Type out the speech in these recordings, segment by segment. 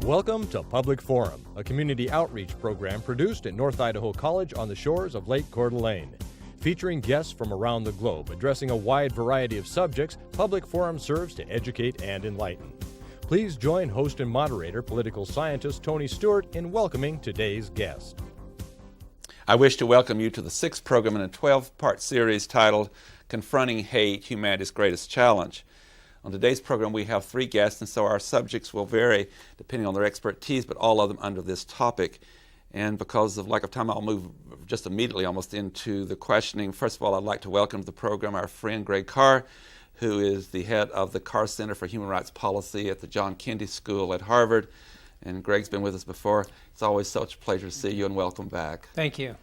Welcome to Public Forum, a community outreach program produced at North Idaho College on the shores of Lake Coeur d'Alene. Featuring guests from around the globe addressing a wide variety of subjects, Public Forum serves to educate and enlighten. Please join host and moderator, political scientist Tony Stewart, in welcoming today's guest. I wish to welcome you to the sixth program in a 12-part series titled Confronting Hate, Humanity's Greatest Challenge. On today's program, we have three guests, and so our subjects will vary depending on their expertise, but all of them under this topic. And because of lack of time, I'll move just immediately almost into the questioning. First of all, I'd like to welcome to the program our friend Greg Carr, who is the head of the Carr Center for Human Rights Policy at the John Kennedy School at Harvard. And Greg's been with us before. It's always such a pleasure to see you, and welcome back. Thank you.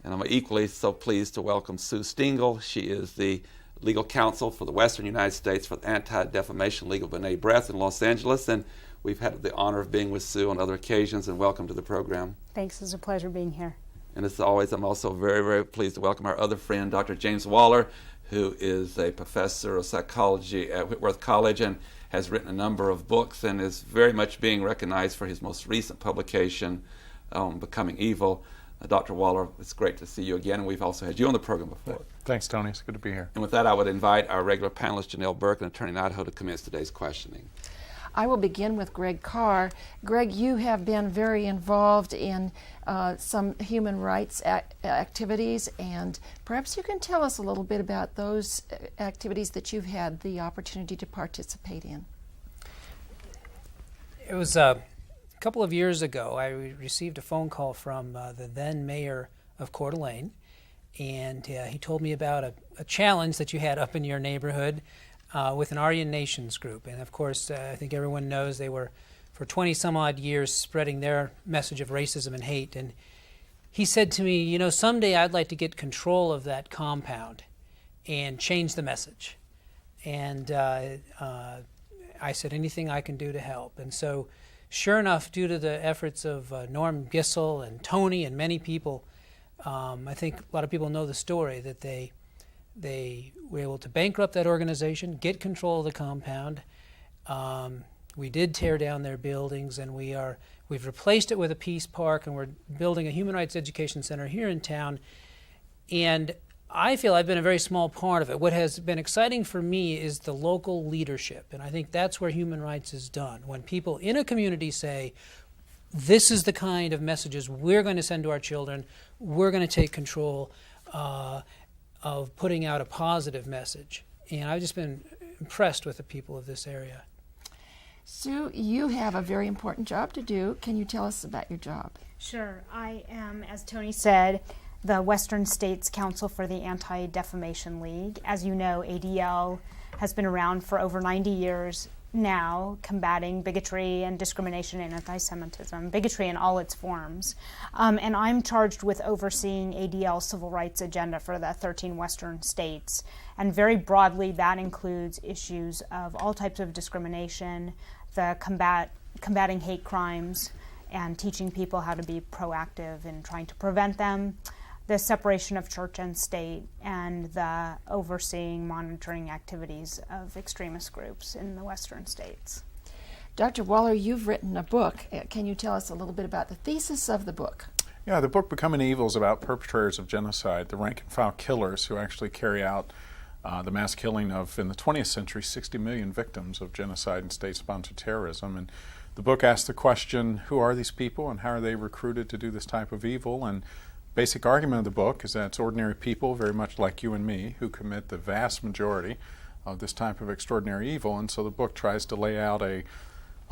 And I'm equally so pleased to welcome Sue Stengel. She is the legal counsel for the Western United States for the Anti-Defamation League of B'nai B'rith in Los Angeles, and we've had the honor of being with Sue on other occasions, and welcome to the program. Thanks, it's a pleasure being here. And as always, I'm also very, very pleased to welcome our other friend, Dr. James Waller, who is a professor of psychology at Whitworth College and has written a number of books and is very much being recognized for his most recent publication, Becoming Evil. Dr. Waller, it's great to see you again, and we've also had you on the program before. Thanks, Tony. It's good to be here. And with that, I would invite our regular panelist, Janelle Burke, an attorney in Idaho, to commence today's questioning. I will begin with Greg Carr. Greg, you have been very involved in some human rights activities, and perhaps you can tell us a little bit about those activities that you've had the opportunity to participate in. It was a couple of years ago, I received a phone call from the then mayor of Coeur d'Alene, and he told me about a challenge that you had up in your neighborhood with an Aryan Nations group. And of course, I think everyone knows they were, for 20 some odd years, spreading their message of racism and hate. And he said to me, you know, someday I'd like to get control of that compound and change the message. And I said, anything I can do to help. And so sure enough, due to the efforts of Norm Gissel and Tony and many people, I think a lot of people know the story that they were able to bankrupt that organization, get control of the compound. We did tear down their buildings, and we've replaced it with a peace park, and we're building a human rights education center here in town. And I feel I've been a very small part of it. What has been exciting for me is the local leadership, and I think that's where human rights is done. When people in a community say, this is the kind of messages we're going to send to our children, we're going to take control of putting out a positive message. And I've just been impressed with the people of this area. Sue, you have a very important job to do. Can you tell us about your job? Sure. I am, as Tony said, the Western States Council for the Anti-Defamation League. As you know, ADL has been around for over 90 years now, combating bigotry and discrimination and anti-Semitism, bigotry in all its forms. And I'm charged with overseeing ADL's civil rights agenda for the 13 Western states. And very broadly, that includes issues of all types of discrimination, the combating hate crimes, and teaching people how to be proactive in trying to prevent them, the separation of church and state, and the overseeing, monitoring activities of extremist groups in the Western states. Dr. Waller, you've written a book. Can you tell us a little bit about the thesis of the book? Yeah, the book Becoming Evil is about perpetrators of genocide, the rank-and-file killers who actually carry out the mass killing of, in the 20th century, 60 million victims of genocide and state-sponsored terrorism. And the book asks the question, who are these people and how are they recruited to do this type of evil? And basic argument of the book is that it's ordinary people, very much like you and me, who commit the vast majority of this type of extraordinary evil. And so the book tries to lay out a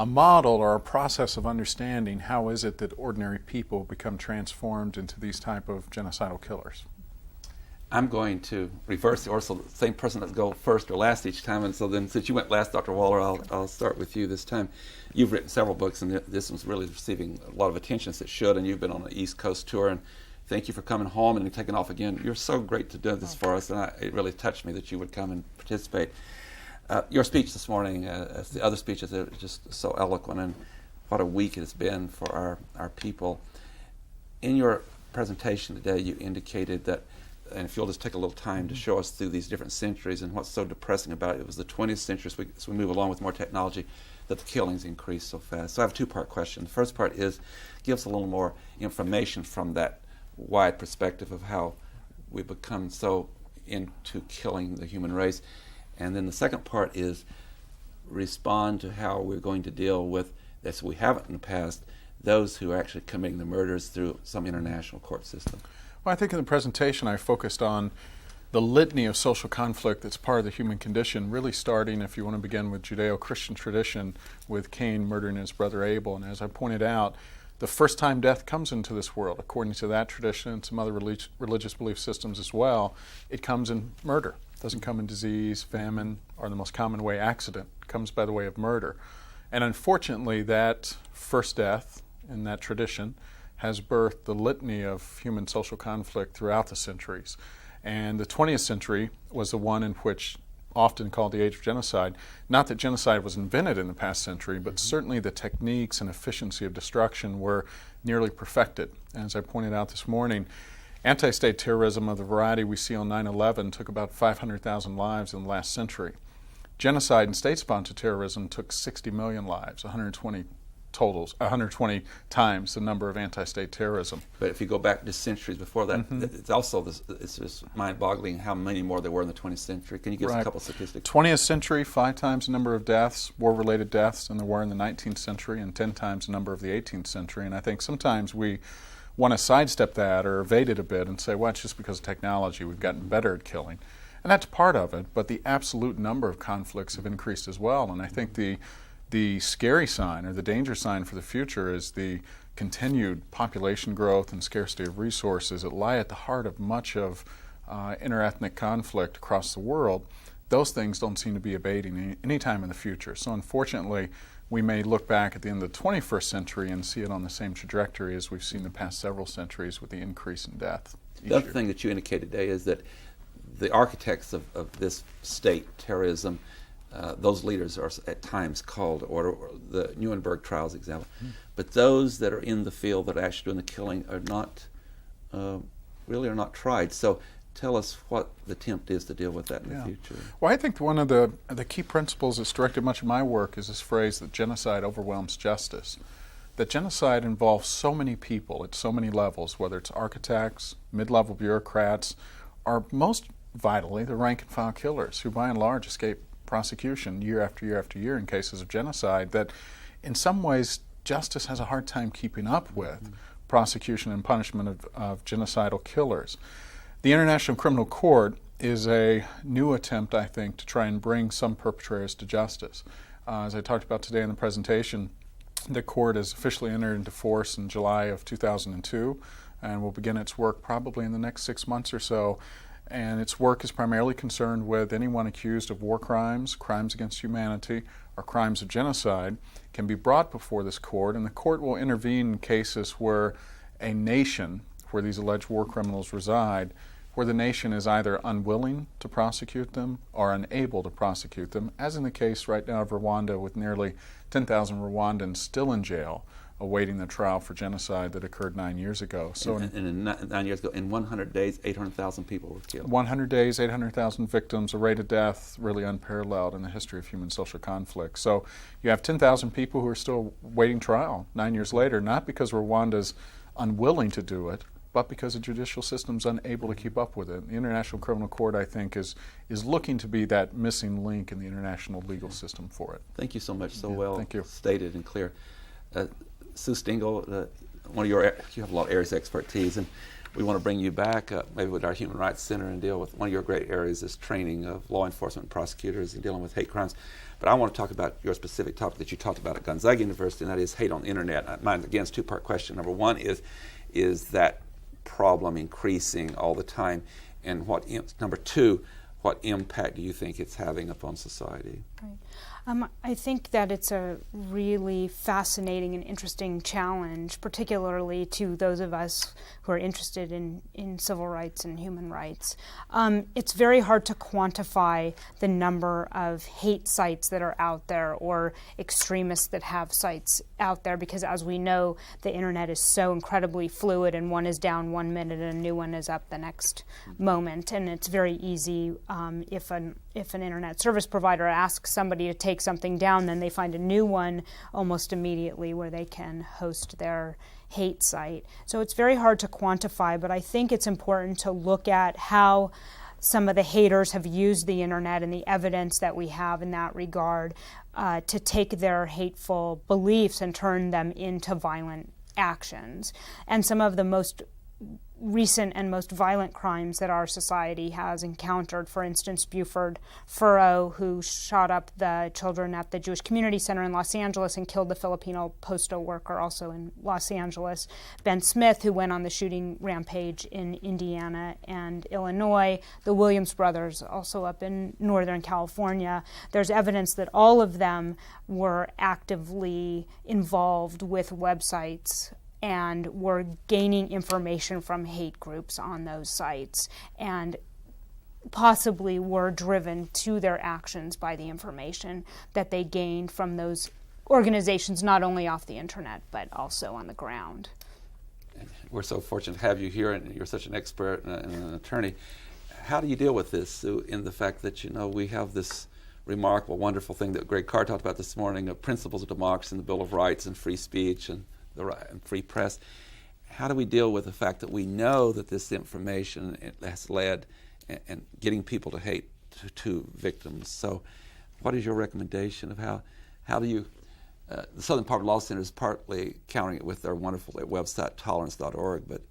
model or a process of understanding how is it that ordinary people become transformed into these type of genocidal killers. I'm going to reverse the order, so the same person that go first or last each time. And so then, since you went last, Dr. Waller, I'll start with you this time. You've written several books, and this one's really receiving a lot of attention as it should, and you've been on the East Coast tour. And thank you for coming home and taking off again. You're so great to do this for us, and it really touched me that you would come and participate. Your speech this morning, as the other speeches, are just so eloquent, and what a week it has been for our people. In your presentation today, you indicated that and if you'll just take a little time to show us through these different centuries, and what's so depressing about it was the 20th century, as we move along with more technology, that the killings increased so fast. So I have a two-part question. The first part is, give us a little more information from that wide perspective of how we become so into killing the human race. And then the second part is respond to how we're going to deal with, as we haven't in the past, those who are actually committing the murders through some international court system. Well, I think in the presentation I focused on the litany of social conflict that's part of the human condition, really starting, if you want to begin with Judeo-Christian tradition, with Cain murdering his brother Abel. And as I pointed out, the first time death comes into this world, according to that tradition and some other religious belief systems as well, it comes in murder. It doesn't come in disease, famine, or the most common way, accident. It comes by the way of murder. And unfortunately, that first death in that tradition has birthed the litany of human social conflict throughout the centuries. And the 20th century was the one in which, often called the age of genocide, not that genocide was invented in the past century, but certainly the techniques and efficiency of destruction were nearly perfected. And as I pointed out this morning, anti-state terrorism of the variety we see on 9/11 took about 500,000 lives in the last century. Genocide and state-sponsored terrorism took 60 million lives, 120 times the number of anti-state terrorism. But if you go back just centuries before that, it's also it's just mind-boggling how many more there were in the 20th century. Can you give us a couple of statistics? 20th century, 5 times the number of deaths, war-related deaths, than there were in the 19th century, and 10 times the number of the 18th century. And I think sometimes we want to sidestep that or evade it a bit and say, well, it's just because of technology. We've gotten better at killing. And that's part of it, but the absolute number of conflicts have increased as well. And I think the scary sign or the danger sign for the future is the continued population growth and scarcity of resources that lie at the heart of much of interethnic conflict across the world. Those things don't seem to be abating any time in the future. So unfortunately, we may look back at the end of the 21st century and see it on the same trajectory as we've seen the past several centuries with the increase in death. The other thing that you indicated today is that the architects of this state terrorism, those leaders are at times called, or the Nuremberg trials example, but those that are in the field that are actually doing the killing are not really are not tried. So tell us what the attempt is to deal with that in the future. Well, I think one of the key principles that's directed much of my work is this phrase that genocide overwhelms justice. That genocide involves so many people at so many levels, whether it's architects, mid-level bureaucrats, or most vitally the rank-and-file killers who by and large escape prosecution year after year after year in cases of genocide, that in some ways justice has a hard time keeping up with prosecution and punishment of genocidal killers. The International Criminal Court is a new attempt, I think, to try and bring some perpetrators to justice. As I talked about today in the presentation, the court has officially entered into force in July of 2002 and will begin its work probably in the next 6 months or so. And its work is primarily concerned with anyone accused of war crimes, crimes against humanity, or crimes of genocide can be brought before this court, and the court will intervene in cases where a nation, where these alleged war criminals reside, where the nation is either unwilling to prosecute them or unable to prosecute them, as in the case right now of Rwanda, with nearly 10,000 Rwandans still in jail awaiting the trial for genocide that occurred 9 years ago. So in 9 years ago, in 100 days, 800,000 people were killed. 100 days, 800,000 victims, a rate of death really unparalleled in the history of human social conflict. So you have 10,000 people who are still waiting trial 9 years later, not because Rwanda's unwilling to do it, but because the judicial system's unable to keep up with it. The International Criminal Court, I think, is looking to be that missing link in the international legal system for it. Thank you so much. So well thank you. Stated and clear. Sue Stengel, you have a lot of areas of expertise, and we want to bring you back maybe with our Human Rights Center and deal with one of your great areas is training of law enforcement prosecutors and dealing with hate crimes. But I want to talk about your specific topic that you talked about at Gonzaga University, and that is hate on the internet. Mine, again, is a two-part question. Number one is that problem increasing all the time? And number two, what impact do you think it's having upon society? Right. I think that it's a really fascinating and interesting challenge, particularly to those of us who are interested in civil rights and human rights. It's very hard to quantify the number of hate sites that are out there or extremists that have sites out there, because as we know, the internet is so incredibly fluid, and one is down 1 minute and a new one is up the next moment. And it's very easy if an internet service provider asks somebody to take something down, then they find a new one almost immediately where they can host their hate site. So it's very hard to quantify, but I think it's important to look at how some of the haters have used the internet and the evidence that we have in that regard to take their hateful beliefs and turn them into violent actions. And some of the most recent and most violent crimes that our society has encountered. For instance, Buford Furrow, who shot up the children at the Jewish Community Center in Los Angeles and killed the Filipino postal worker also in Los Angeles. Ben Smith, who went on the shooting rampage in Indiana and Illinois. The Williams brothers, also up in Northern California. There's evidence that all of them were actively involved with websites and were gaining information from hate groups on those sites, and possibly were driven to their actions by the information that they gained from those organizations, not only off the internet, but also on the ground. We're so fortunate to have you here, and you're such an expert and an attorney. How do you deal with this in the fact that, we have this remarkable, wonderful thing that Greg Carr talked about this morning, of principles of democracy and the Bill of Rights and free speech and free press? How do we deal with the fact that we know that this information has led and getting people to hate to victims? So what is your recommendation of how do you, the Southern Poverty Law Center is partly countering it with their wonderful website, tolerance.org, but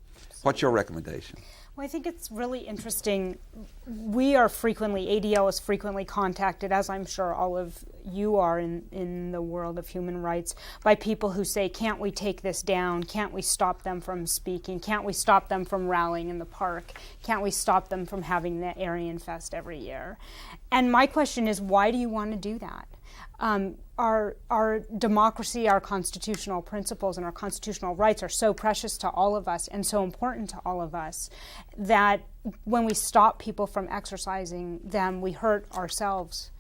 what's your recommendation? Well, I think it's really interesting. We are frequently, ADL is frequently contacted, as I'm sure all of you are in the world of human rights, by people who say, can't we take this down? Can't we stop them from speaking? Can't we stop them from rallying in the park? Can't we stop them from having the Aryan Fest every year? And my question is, why do you want to do that? Our democracy, our constitutional principles, and our constitutional rights are so precious to all of us and so important to all of us that when we stop people from exercising them, we hurt ourselves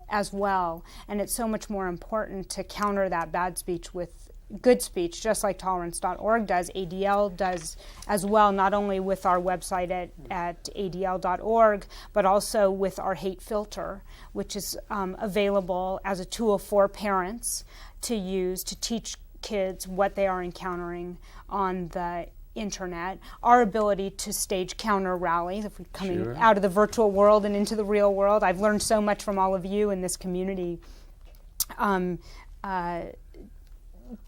as well. And it's so much more important to counter that bad speech with good speech, just like tolerance.org does. ADL does as well, not only with our website at adl.org, but also with our hate filter, which is available as a tool for parents to use to teach kids what they are encountering on the internet. Our ability to stage counter rallies, if we're coming out of the virtual world and into the real world. I've learned so much from all of you in this community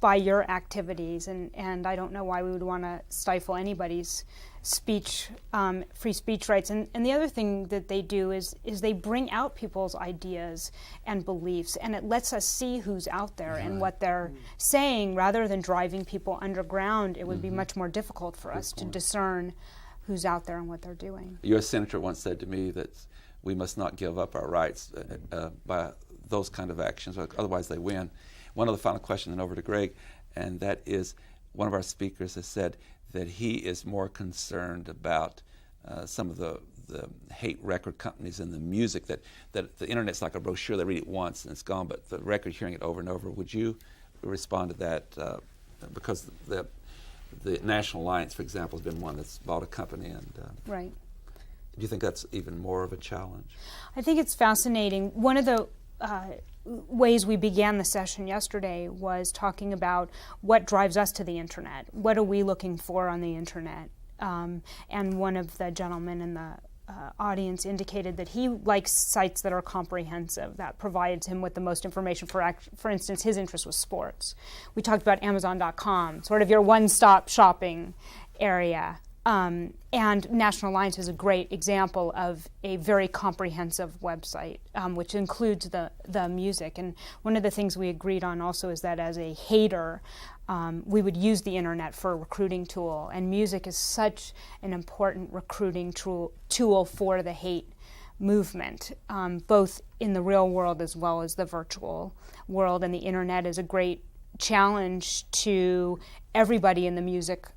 by your activities, and I don't know why we would want to stifle anybody's speech, free speech rights. And the other thing that they do is they bring out people's ideas and beliefs, and it lets us see who's out there and what they're saying. Rather than driving people underground, it would be much more difficult for us to discern who's out there and what they're doing. A U.S. Senator once said to me that we must not give up our rights by those kind of actions, otherwise they win. One other final question, then over to Greg, and that is, one of our speakers has said that he is more concerned about some of the hate record companies and the music, that the internet's like a brochure, they read it once and it's gone, but the record, hearing it over and over. Would you respond to that? Because the National Alliance, for example, has been one that's bought a company, and Right. do you think that's even more of a challenge? I think it's fascinating. One of the ways we began the session yesterday was talking about what drives us to the internet. What are we looking for on the internet? And one of the gentlemen in the audience indicated that he likes sites that are comprehensive, that provides him with the most information. For instance, his interest was sports. We talked about Amazon.com, sort of your one-stop shopping area. And National Alliance is a great example of a very comprehensive website, which includes the music. And one of the things we agreed on also is that as a hater, we would use the internet for a recruiting tool. And music is such an important recruiting tool for the hate movement, both in the real world as well as the virtual world. And the internet is a great challenge to everybody in the music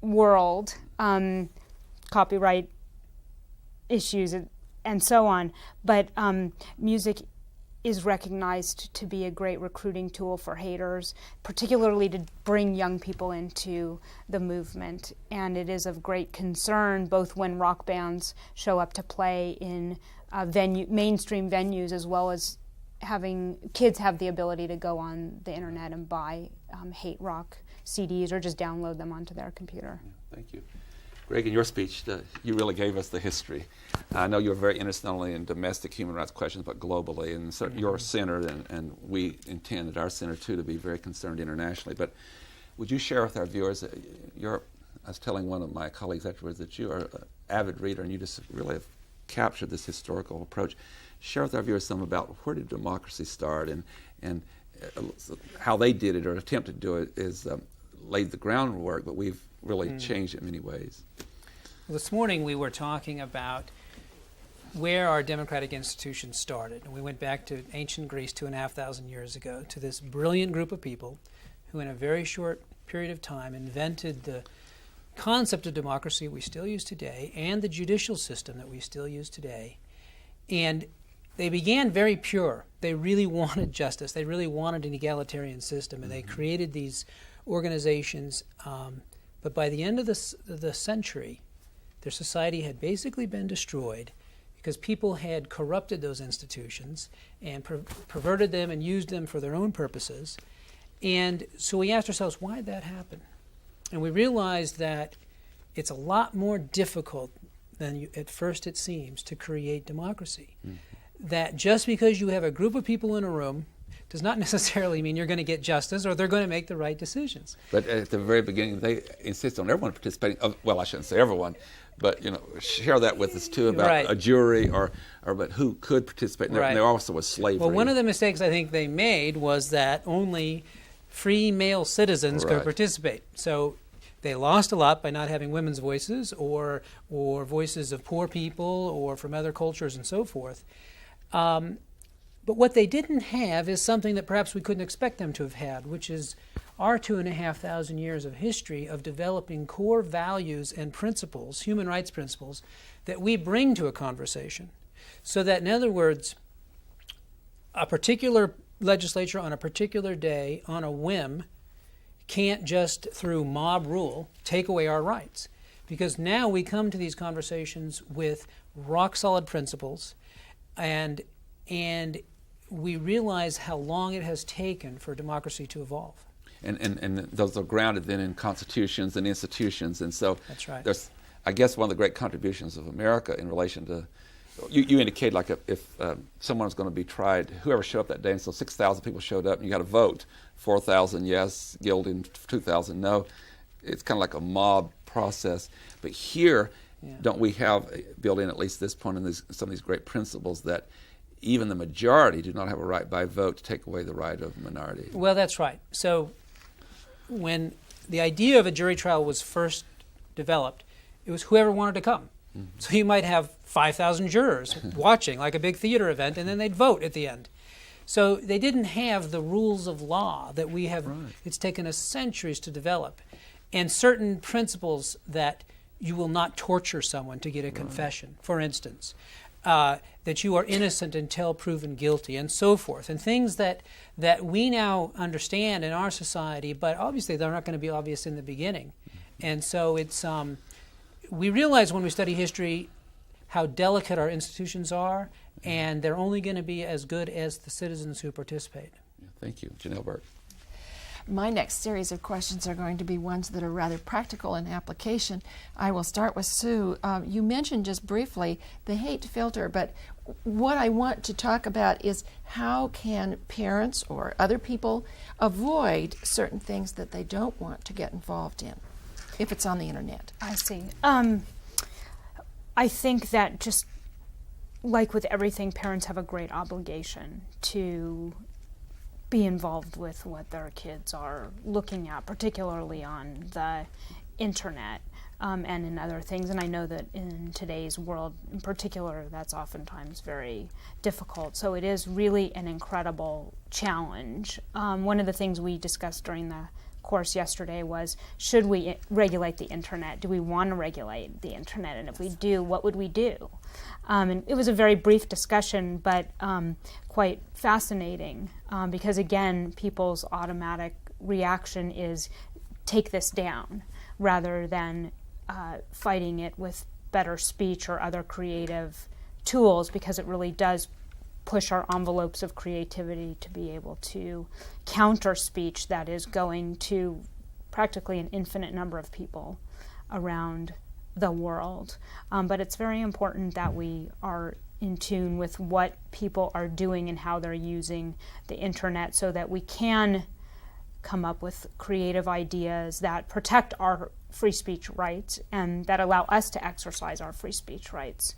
world, copyright issues and so on. But music is recognized to be a great recruiting tool for haters, particularly to bring young people into the movement. And it is of great concern both when rock bands show up to play in mainstream venues, as well as having kids have the ability to go on the internet and buy hate rock CDs or just download them onto their computer. Yeah, thank you. Greg, in your speech, you really gave us the history. I know you're very interested not only in domestic human rights questions, but globally, and so you're centered, and we intend at our center, too, to be very concerned internationally. But would you share with our viewers, I was telling one of my colleagues afterwards that you are an avid reader, and you just really have captured this historical approach. Share with our viewers some about where did democracy start, and how they did it or attempted to do it is laid the groundwork, but we've really changed it in many ways. Well, this morning we were talking about where our democratic institutions started. And we went back to ancient Greece 2,500 years ago, to this brilliant group of people who in a very short period of time invented the concept of democracy we still use today and the judicial system that we still use today. And they began very pure. They really wanted justice. They really wanted an egalitarian system, and they created these organizations. But by the end of the century, their society had basically been destroyed because people had corrupted those institutions and perverted them and used them for their own purposes. And so we asked ourselves, why did that happen? And we realized that it's a lot more difficult than at first it seems to create democracy. That just because you have a group of people in a room does not necessarily mean you're going to get justice or they're going to make the right decisions. But at the very beginning, they insist on everyone participating. Well, I shouldn't say everyone, but share that with us too about a jury or but who could participate. And there also was slavery. Well, one of the mistakes I think they made was that only free male citizens could participate. So they lost a lot by not having women's voices or voices of poor people or from other cultures and so forth. But what they didn't have is something that perhaps we couldn't expect them to have had, which is our 2,500 years of history of developing core values and principles, human rights principles, that we bring to a conversation. So that, in other words, a particular legislature on a particular day, on a whim, can't just through mob rule take away our rights. Because now we come to these conversations with rock-solid principles, and we realize how long it has taken for democracy to evolve. And those are grounded then in constitutions and institutions. And so that's right. There's, I guess, one of the great contributions of America in relation to, you indicate like if someone was going to be tried, whoever showed up that day, and so 6,000 people showed up, and you got to vote, 4,000 yes, guilty, and 2,000 no. It's kind of like a mob process. But here, don't we have built in, at least this point in some of these great principles, that even the majority do not have a right by vote to take away the right of minority? Well, that's right. So when the idea of a jury trial was first developed, it was whoever wanted to come. So you might have 5,000 jurors watching, like a big theater event, and then they'd vote at the end. So they didn't have the rules of law that we have. It's taken us centuries to develop. And certain principles that you will not torture someone to get a confession, for instance. That you are innocent until proven guilty, and so forth, and things that we now understand in our society, but obviously they're not going to be obvious in the beginning. And so it's we realize when we study history how delicate our institutions are, and they're only going to be as good as the citizens who participate. Thank you. Janelle Burke. My next series of questions are going to be ones that are rather practical in application. I will start with Sue. You mentioned just briefly the hate filter, but what I want to talk about is how can parents or other people avoid certain things that they don't want to get involved in if it's on the internet? I see. I think that just like with everything, parents have a great obligation to be involved with what their kids are looking at, particularly on the internet. and in other things. And I know that in today's world in particular, that's oftentimes very difficult. So it is really an incredible challenge. One of the things we discussed during the course yesterday was, should we regulate the internet? Do we want to regulate the internet? And if we do, what would we do? And it was a very brief discussion, but quite fascinating, because again, people's automatic reaction is take this down, rather than fighting it with better speech or other creative tools, because it really does push our envelopes of creativity to be able to counter speech that is going to practically an infinite number of people around the world. But it's very important that we are in tune with what people are doing and how they're using the internet, so that we can come up with creative ideas that protect our free speech rights and that allow us to exercise our free speech rights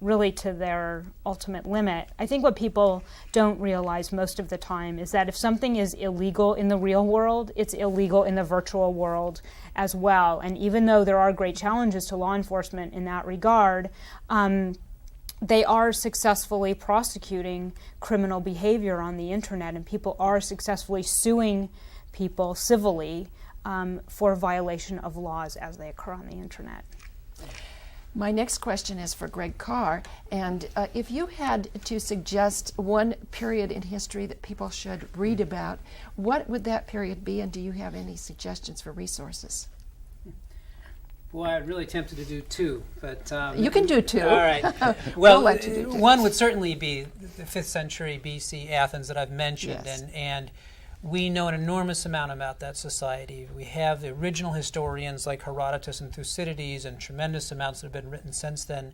really to their ultimate limit. I think what people don't realize most of the time is that if something is illegal in the real world, it's illegal in the virtual world as well. And even though there are great challenges to law enforcement in that regard, they are successfully prosecuting criminal behavior on the internet, and people are successfully suing people civilly for violation of laws as they occur on the internet. My next question is for Greg Carr, and if you had to suggest one period in history that people should read about, what would that period be, and do you have any suggestions for resources? Well, I'm really tempted to do two, but... you can do two. All right. Well, one would certainly be the 5th century BC Athens that I've mentioned, Yes. and we know an enormous amount about that society. We have the original historians like Herodotus and Thucydides, and tremendous amounts that have been written since then.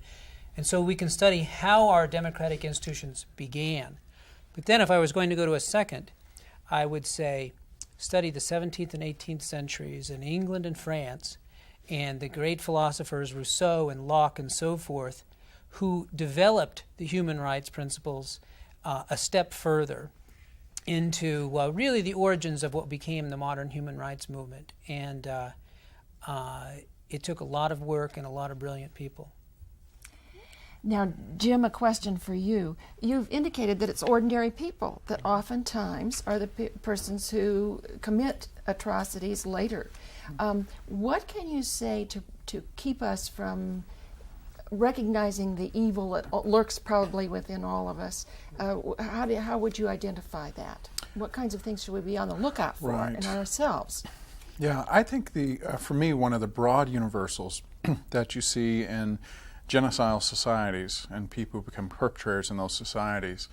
And so we can study how our democratic institutions began. But then if I was going to go to a second, I would say study the 17th and 18th centuries in England and France, and the great philosophers Rousseau and Locke and so forth, who developed the human rights principles a step further into really the origins of what became the modern human rights movement. And it took a lot of work and a lot of brilliant people. Now, Jim, a question for you. You've indicated that it's ordinary people that oftentimes are the persons who commit atrocities later. What can you say to keep us from recognizing the evil that lurks probably within all of us? How would you identify that? What kinds of things should we be on the lookout for in ourselves? Yeah, I think for me, one of the broad universals that you see in genocidal societies and people who become perpetrators in those societies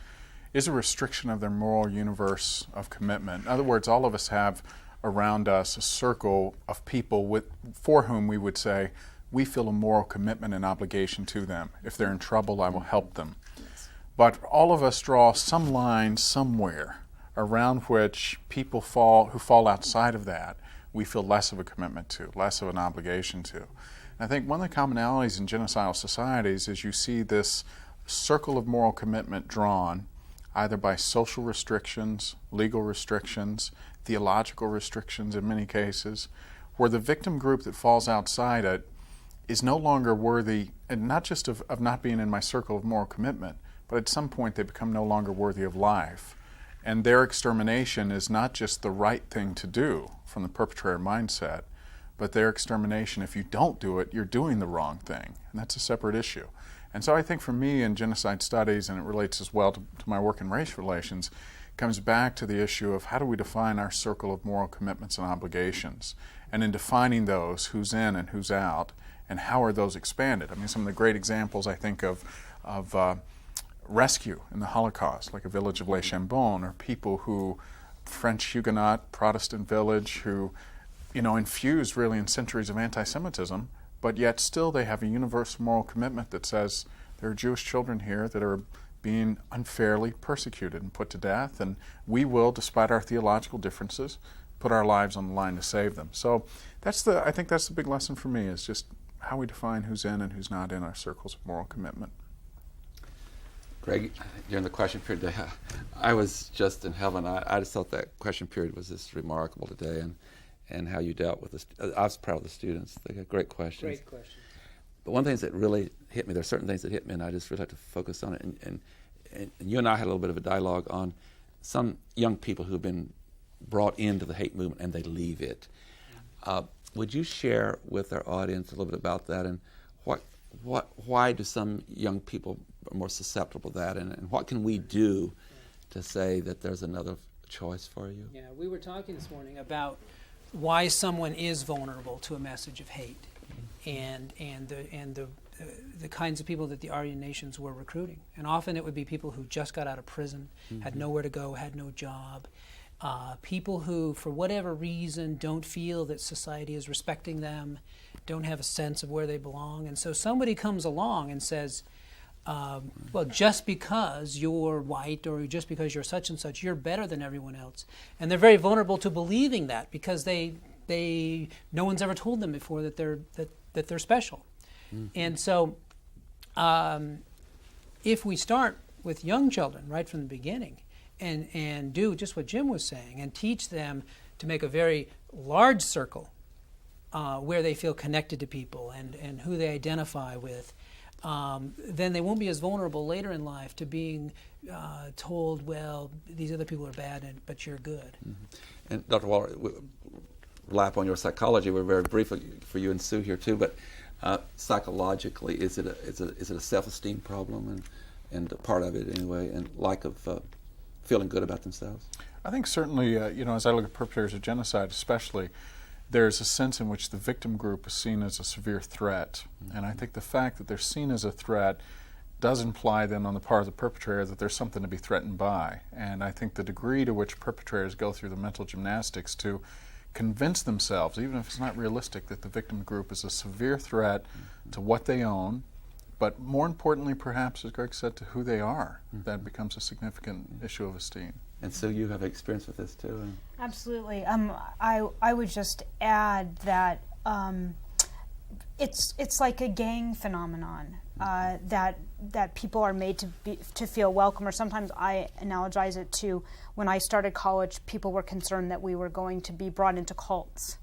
is a restriction of their moral universe of commitment. In other words, all of us have around us a circle of people for whom we would say we feel a moral commitment and obligation to them. If they're in trouble, I will help them. But all of us draw some line somewhere around which people who fall outside of that, we feel less of a commitment to, less of an obligation to. And I think one of the commonalities in genocidal societies is you see this circle of moral commitment drawn either by social restrictions, legal restrictions, theological restrictions in many cases, where the victim group that falls outside it is no longer worthy, and not just of not being in my circle of moral commitment, but at some point they become no longer worthy of life. And their extermination is not just the right thing to do from the perpetrator mindset, but their extermination, if you don't do it, you're doing the wrong thing. And that's a separate issue. And so I think for me in genocide studies, and it relates as well to my work in race relations, comes back to the issue of how do we define our circle of moral commitments and obligations. And in defining those, who's in and who's out, and how are those expanded? I mean, some of the great examples I think of rescue in the Holocaust, like a village of Les Chambon, or people who, French Huguenot, Protestant village, who, infused really in centuries of anti-Semitism, but yet still they have a universal moral commitment that says there are Jewish children here that are being unfairly persecuted and put to death, and we will, despite our theological differences, put our lives on the line to save them. So I think that's the big lesson for me, is just how we define who's in and who's not in our circles of moral commitment. Greg, during the question period, I was just in heaven. I just thought that question period was just remarkable today, and how you dealt with I was proud of the students. They got great questions. Great question. But one of the things that really hit me, there are certain things that hit me, and I just really like to focus on it. And you and I had a little bit of a dialogue on some young people who've been brought into the hate movement and they leave it. Would you share with our audience a little bit about that, and why do some young people are more susceptible to that, and what can we do to say that there's another choice for you? Yeah, we were talking this morning about why someone is vulnerable to a message of hate, and the kinds of people that the Aryan nations were recruiting. And often it would be people who just got out of prison, had nowhere to go, had no job, people who, for whatever reason, don't feel that society is respecting them, don't have a sense of where they belong. And so somebody comes along and says, well, just because you're white or just because you're such and such, you're better than everyone else. And they're very vulnerable to believing that because no one's ever told them before that they're special. And so if we start with young children right from the beginning and do just what Jim was saying and teach them to make a very large circle where they feel connected to people and who they identify with, then they won't be as vulnerable later in life to being told, well, these other people are bad, but you're good. And Dr. Waller, lap on your psychology. We're very brief for you and Sue here too, but psychologically, is it a self-esteem problem and a part of it anyway, and lack of feeling good about themselves? I think certainly, as I look at perpetrators of genocide especially, there's a sense in which the victim group is seen as a severe threat. And I think the fact that they're seen as a threat does imply then on the part of the perpetrator that there's something to be threatened by. And I think the degree to which perpetrators go through the mental gymnastics to convince themselves, even if it's not realistic, that the victim group is a severe threat to what they own, but more importantly, perhaps, as Greg said, to who they are, that becomes a significant issue of esteem. And so you have experience with this too? Absolutely. I would just add that it's like a gang phenomenon that people are made to feel welcome. Or sometimes I analogize it to when I started college, people were concerned that we were going to be brought into cults.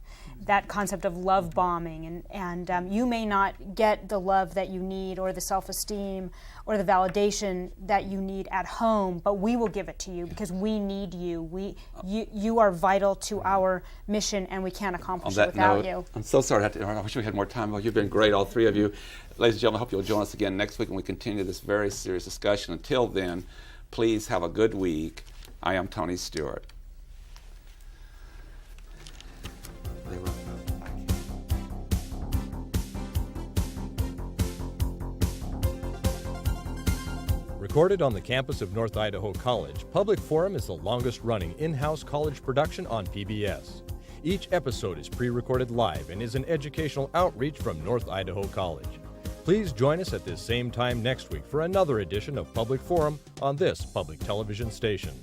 That concept of love bombing, and you may not get the love that you need or the self-esteem or the validation that you need at home, but we will give it to you because we need you. You are vital to our mission, and we can't accomplish it without you. I'm so sorry. I wish we had more time. Well, you've been great, all three of you. Ladies and gentlemen, I hope you'll join us again next week when we continue this very serious discussion. Until then, please have a good week. I am Tony Stewart. Recorded on the campus of North Idaho College, Public Forum is the longest-running in-house college production on PBS. Each episode is pre-recorded live and is an educational outreach from North Idaho College. Please join us at this same time next week for another edition of Public Forum on this public television station.